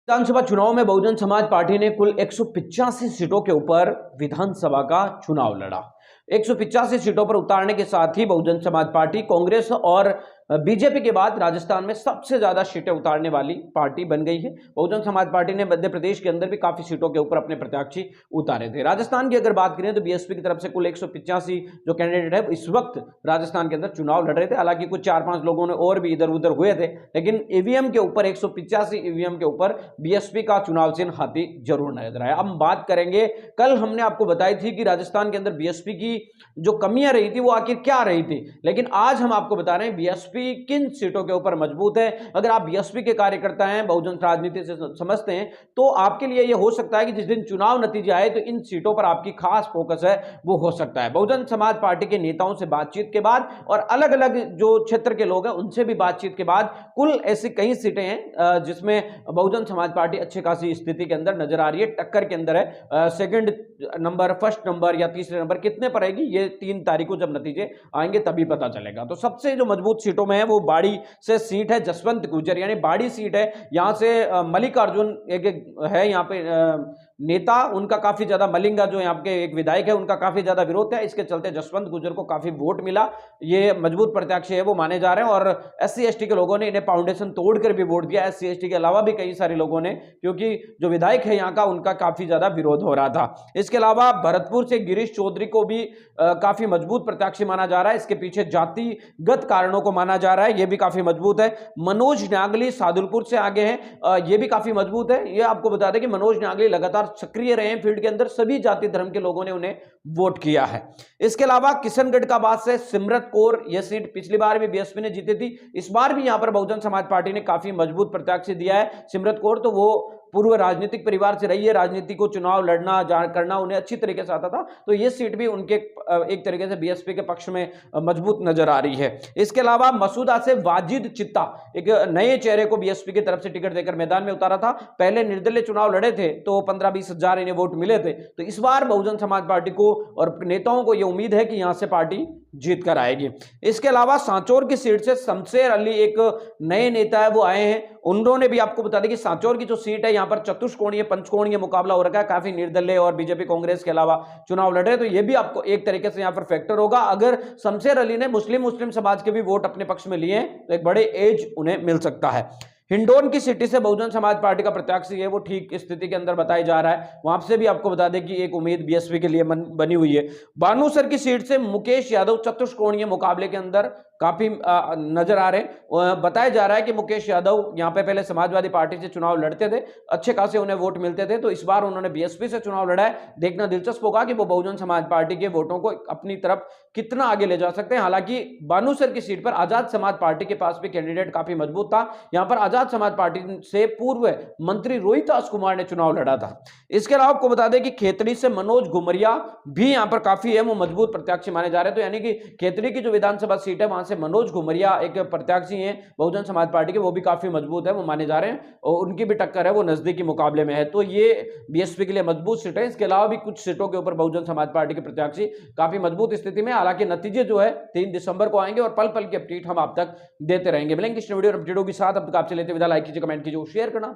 विधानसभा चुनाव में बहुजन समाज पार्टी ने कुल 185 सीटों के ऊपर विधानसभा का चुनाव लड़ा। 185 सीटों पर उतारने के साथ ही बहुजन समाज पार्टी कांग्रेस और बीजेपी के बाद राजस्थान में सबसे ज्यादा सीटें उतारने वाली पार्टी बन गई है। बहुजन समाज पार्टी ने मध्य प्रदेश के अंदर भी काफी सीटों के ऊपर अपने प्रत्याशी उतारे थे। राजस्थान की अगर बात करें तो बीएसपी की तरफ से कुल 185 जो कैंडिडेट है इस वक्त राजस्थान के अंदर चुनाव लड़ रहे थे। हालांकि कुछ 4-5 लोगों ने और भी इधर उधर हुए थे, लेकिन ईवीएम के ऊपर 185 ईवीएम के ऊपर बीएसपी का चुनाव चिन्ह हाथी जरूर नजर आया। अब बात करेंगे, कल हमने आपको बताई थी कि राजस्थान के अंदर बीएसपी की जो कमियां रही थी वो आखिर क्या रही थी, लेकिन आज हम आपको बता रहे हैं बीएसपी किन सीटों के ऊपर मजबूत है। अगर आप बीएसपी के कार्यकर्ता हैं, बहुजन राजनीति से समझते हैं, तो आपके लिए यह हो सकता है कि जिस दिन चुनाव नतीजे आए तो इन सीटों पर आपकी खास फोकस है वो हो सकता है। बहुजन समाज पार्टी के नेताओं से बातचीत के बाद और अलग अलग जो क्षेत्र के लोग हैं उनसे भी बातचीत के बाद कुल ऐसी कई सीटें हैं जिसमें बहुजन समाज पार्टी अच्छी खासी स्थिति के अंदर नजर आ रही है, टक्कर के अंदर है। सेकंड नंबर, फर्स्ट नंबर या तीसरे नंबर कितने पर आएगी ये 3 तारीख को जब नतीजे आएंगे तभी पता चलेगा। तो सबसे जो मजबूत सीटों में है वो बाड़ी से सीट है जसवंत गुर्जर, यानी बाड़ी सीट है। यहां से मल्लिकार्जुन एक है यहाँ पे नेता, उनका काफी ज्यादा, मलिंगा जो यहाँ के एक विधायक है उनका काफी ज्यादा विरोध है। इसके चलते जसवंत गुर्जर को काफी वोट मिला, ये मजबूत प्रत्याशी है वो माने जा रहे हैं। और एससी एसटी के लोगों ने इन्हें फाउंडेशन तोड़कर भी वोट दिया, एससी एसटी के अलावा भी कई सारे लोगों ने, क्योंकि जो विधायक है यहाँ का उनका काफी ज्यादा विरोध हो रहा था। इसके अलावा भरतपुर से गिरीश चौधरी को भी काफी मजबूत प्रत्याशी माना जा रहा है। इसके पीछे जातिगत कारणों को माना जा रहा है, यह भी काफी मजबूत है। मनोज नागली सादुलपुर से आगे हैं, यह भी काफी मजबूत है। यह आपको बता दें कि मनोज नागली लगातार सक्रिय रहे हैं फील्ड के अंदर, सभी जाति धर्म के लोगों ने उन्हें वोट किया है। इसके अलावा किशनगढ़ का बात से सिमरत कौर, यह सीट पिछली बार भी बीएसपी ने जीती थी, इस बार भी यहां पर बहुजन समाज पार्टी ने काफी मजबूत प्रत्याशी दिया है। सिमरत कौर तो वो पूर्व राजनीतिक परिवार से रही है, राजनीति को चुनाव लड़ना करना उन्हें अच्छी तरीके से आता था, तो ये सीट भी उनके एक तरीके से बीएसपी के पक्ष में मजबूत नजर आ रही है। इसके अलावा मसूदा से वाजिद चित्ता, एक नए चेहरे को बीएसपी की तरफ से टिकट देकर मैदान में उतारा था। पहले निर्दलीय चुनाव लड़े थे तो 15-20 हजार इन्हें वोट मिले थे, तो इस बार बहुजन समाज पार्टी को और नेताओं को यह उम्मीद है कि यहां से पार्टी जीत कर आएगी। इसके अलावा सांचौर की सीट से शमशेर अली एक नए नेता है वो आए हैं, उन्होंने भी आपको बता दें कि सांचौर की जो सीट है यहां पर चतुष्कोणीय पंचकोणीय मुकाबला हो रखा है, काफी निर्दलीय और बीजेपी कांग्रेस के अलावा चुनाव लड़े, तो यह भी आपको एक तरीके से यहां पर फैक्टर होगा। अगर शमशेर अली ने मुस्लिम समाज के भी वोट अपने पक्ष में लिए तो एक बड़े एज उन्हें मिल सकता है। हिंडोन की सिटी से बहुजन समाज पार्टी का प्रत्याशी है वो ठीक स्थिति के अंदर बताया जा रहा है, वहां से भी आपको बता दें कि एक उम्मीद बीएसपी के लिए बनी हुई है। बानूसर की सीट से मुकेश यादव चतुष्कोणीय मुकाबले के अंदर काफी नजर आ रहे हैं। बताया जा रहा है कि मुकेश यादव यहां पे पहले समाजवादी पार्टी से चुनाव लड़ते थे, अच्छे खासे उन्हें वोट मिलते थे, तो इस बार उन्होंने बीएसपी से चुनाव लड़ा है। देखना दिलचस्प होगा कि वो बहुजन समाज पार्टी के वोटों को अपनी तरफ कितना आगे ले जा सकते हैं। हालांकि बानूसर की सीट पर आजाद समाज पार्टी के पास भी कैंडिडेट काफी मजबूत था, यहां पर आजाद समाज पार्टी से पूर्व मंत्री रोहितास कुमार ने चुनाव लड़ा था। इसके अलावा आपको बता दें कि खेतड़ी से मनोज घुमरिया भी यहां पर काफी है वो मजबूत प्रत्याशी माने जा रहे हैं, तो यानी कि खेतड़ी की जो विधानसभा सीट है वहां से मनोज घुमरिया एक प्रत्याशी हैं बहुजन समाज पार्टी के, वो भी काफी मजबूत है वो माने जा रहे हैं, और उनकी भी टक्कर है वो नजदीकी मुकाबले में है, तो ये बीएसपी के लिए मजबूत सीट है। इसके अलावा भी कुछ सीटों के ऊपर बहुजन समाज पार्टी के प्रत्याशी काफी मजबूत स्थिति में। हालांकि नतीजे जो है 3 दिसंबर को आएंगे और पल पल की अपडेट हम आप तक देते रहेंगे। मिलेंगे इस वीडियो अपडेटों के साथ, अब तक आपसे लेते विदा। लाइक कीजिए, कमेंट कीजिए, शेयर करना